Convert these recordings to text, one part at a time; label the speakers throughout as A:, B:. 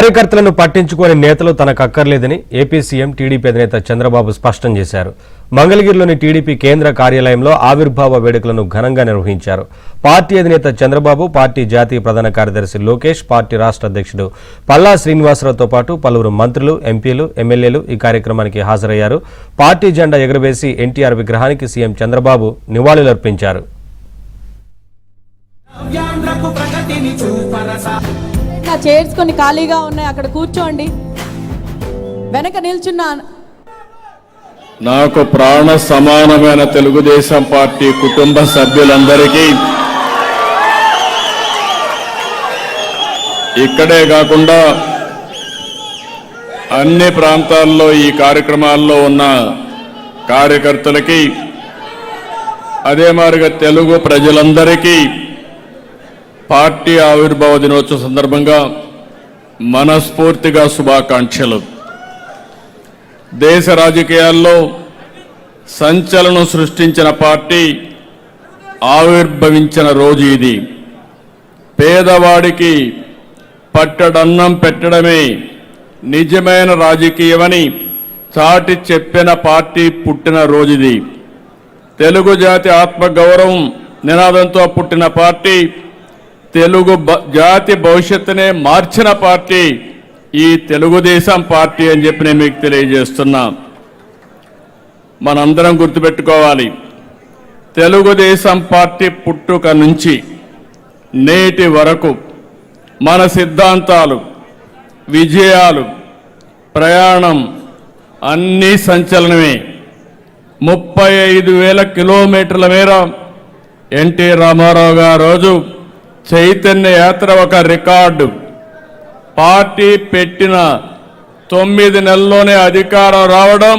A: కార్యకర్తలను పట్టించుకునే నేతలు తనకు అక్కర్లేదని ఏపీ సీఎం టీడీపీ అధినేత చంద్రబాబు స్పష్టం చేశారు. మంగళగిరిలోని టీడీపీ కేంద్ర కార్యాలయంలో ఆవిర్భావ వేడుకలను ఘనంగా నిర్వహించారు. పార్టీ అధినేత చంద్రబాబు, పార్టీ జాతీయ ప్రధాన కార్యదర్శి లోకేష్, పార్టీ రాష్ట్ర అధ్యక్షుడు పల్లా శ్రీనివాసరావుతో పాటు పలువురు మంత్రులు, ఎంపీలు, ఎమ్మెల్యేలు ఈ కార్యక్రమానికి హాజరయ్యారు. పార్టీ జెండా ఎగురవేసి ఎన్టీఆర్ విగ్రహానికి సీఎం చంద్రబాబు నివాళులర్పించారు.
B: చైర్స్ కొన్ని ఖాళీగా ఉన్నాయి, అక్కడ కూర్చోండి. వెనక నిల్చున్న
C: నాకు ప్రాణ సమానమైన తెలుగుదేశం పార్టీ కుటుంబ సభ్యులందరికీ, ఇక్కడే కాకుండా అన్ని ప్రాంతాల్లో ఈ కార్యక్రమాల్లో ఉన్న కార్యకర్తలకి, అదే మాదిరిగా తెలుగు ప్రజలందరికీ పార్టీ ఆవిర్భావ దినోత్సవ సందర్భంగా మనస్ఫూర్తిగా శుభాకాంక్షలు. దేశ రాజకీయాల్లో సంచలనం సృష్టించిన పార్టీ ఆవిర్భవించిన రోజు ఇది. పేదవాడికి పట్టడన్నం పెట్టడమే నిజమైన రాజకీయమని చాటి చెప్పిన పార్టీ పుట్టిన రోజుది. తెలుగు జాతి ఆత్మగౌరవం నినాదంతో పుట్టిన పార్టీ, తెలుగు జాతి భవిష్యత్తునే మార్చిన పార్టీ ఈ తెలుగుదేశం పార్టీ అని చెప్పి నేను మీకు తెలియజేస్తున్నా. మనందరం గుర్తుపెట్టుకోవాలి, తెలుగుదేశం పార్టీ పుట్టుక నుంచి నేటి వరకు మన సిద్ధాంతాలు, విజయాలు, ప్రయాణం అన్నీ సంచలనమే. 35,000 కిలోమీటర్ల మేర ఎన్టీ రామారావు గారు రోజు చైతన్య యాత్ర ఒక రికార్డు. పార్టీ పెట్టిన 9 నెలల్లోనే అధికారం రావడం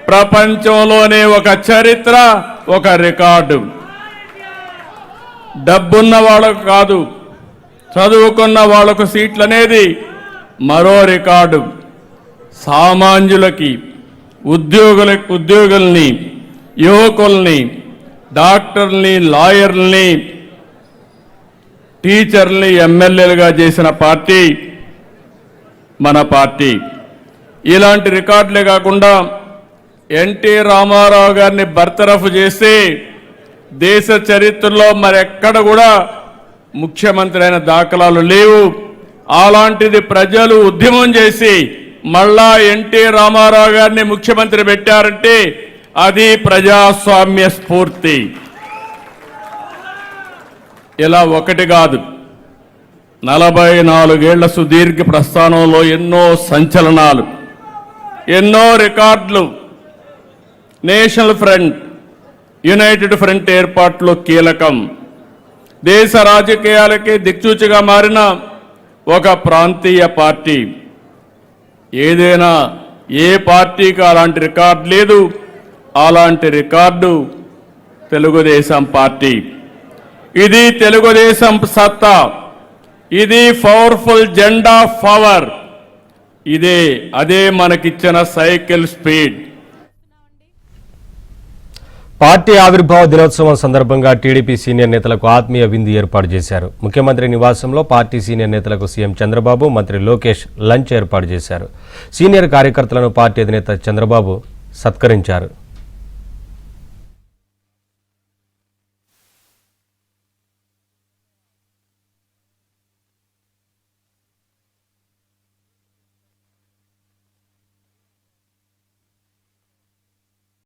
C: ప్రపంచంలోనే ఒక చరిత్ర, ఒక రికార్డు. డబ్బున్న వాళ్ళకు కాదు, చదువుకున్న వాళ్లకు సీట్లు అనేది మరో రికార్డు. సామాన్యులకి, ఉద్యోగుల్ని, యువకుల్ని, డాక్టర్ని, లాయర్లని, టీచర్ని ఎమ్మెల్యేలుగా చేసిన పార్టీ మన పార్టీ. ఇలాంటి రికార్డులే కాకుండా ఎన్టీ రామారావు గారిని బర్తరఫ్ చేసి దేశ చరిత్రలో మరెక్కడ కూడా ముఖ్యమంత్రి అయిన దాఖలాలు లేవు. అలాంటిది ప్రజలు ఉద్యమం చేసి మళ్ళా ఎన్టీ రామారావు గారిని ముఖ్యమంత్రి పెట్టారంటే అది ప్రజాస్వామ్య స్ఫూర్తి. ఇలా ఒకటి కాదు, 44 ఏళ్ల సుదీర్ఘ ప్రస్థానంలో ఎన్నో సంచలనాలు, ఎన్నో రికార్డులు. నేషనల్ ఫ్రంట్, యునైటెడ్ ఫ్రంట్ ఏర్పాటులో కీలకం. దేశ రాజకీయాలకే దిక్సూచిగా మారిన ఒక ప్రాంతీయ పార్టీ. ఏదైనా ఏ పార్టీకి అలాంటి రికార్డు లేదు. అలాంటి రికార్డు తెలుగుదేశం పార్టీ. ఇది తెలుగుదేశం సత్తా, ఇది పవర్ఫుల్ జెండా ఆఫ్ పవర్, అదే మనకిచ్చిన సైకిల్ స్పీడ్.
A: పార్టీ ఆవిర్భావ దినోత్సవం సందర్భంగా టీడీపీ సీనియర్ నేతలకు ఆత్మీయ విందు ఏర్పాటు చేశారు. ముఖ్యమంత్రి నివాసంలో పార్టీ సీనియర్ నేతలకు సీఎం చంద్రబాబు, మంత్రి లోకేష్ లంచ్ ఏర్పాటు చేశారు. సీనియర్ కార్యకర్తలను పార్టీ అధినేత చంద్రబాబు సత్కరించారు.